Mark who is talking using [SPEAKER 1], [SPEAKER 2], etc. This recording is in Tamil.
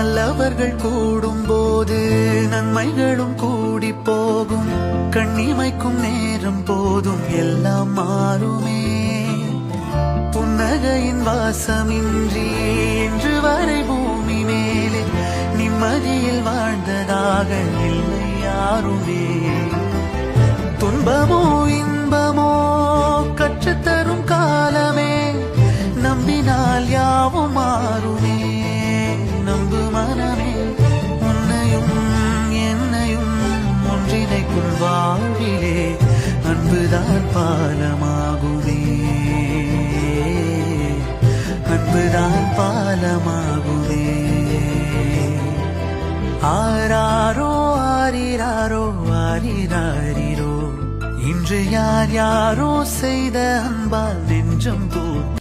[SPEAKER 1] நல்லவர்கள் கூடும் போது நன்மைகளும் கூடி போகும். கண்ணிமைக்கும் நேரம் போதும் எல்லாம் மாறுமே. புன்னகையின் வாசமின்றி இன்று வரை பூமி மேலே நிம்மதியில் வாழ்ந்ததாக இல்லை யாருமே. துன்பமோ இன்பமோ கற்றுத்தரும் காலமே, நம்பினால் யாவும் மாறுமே. நம்பு மனமே, உன்னையும் என்னையும் ஒன்றினைக்குள் வாழ்விலே அன்புதான் பாலமாகுமே. அன்புதான் பாலமாகுமே. ஆராரோ ஆரிராரோ ஆரிராரிரோ, இன்று யார் யாரோ செய்த அன்பால் நெஞ்சம் பூத்த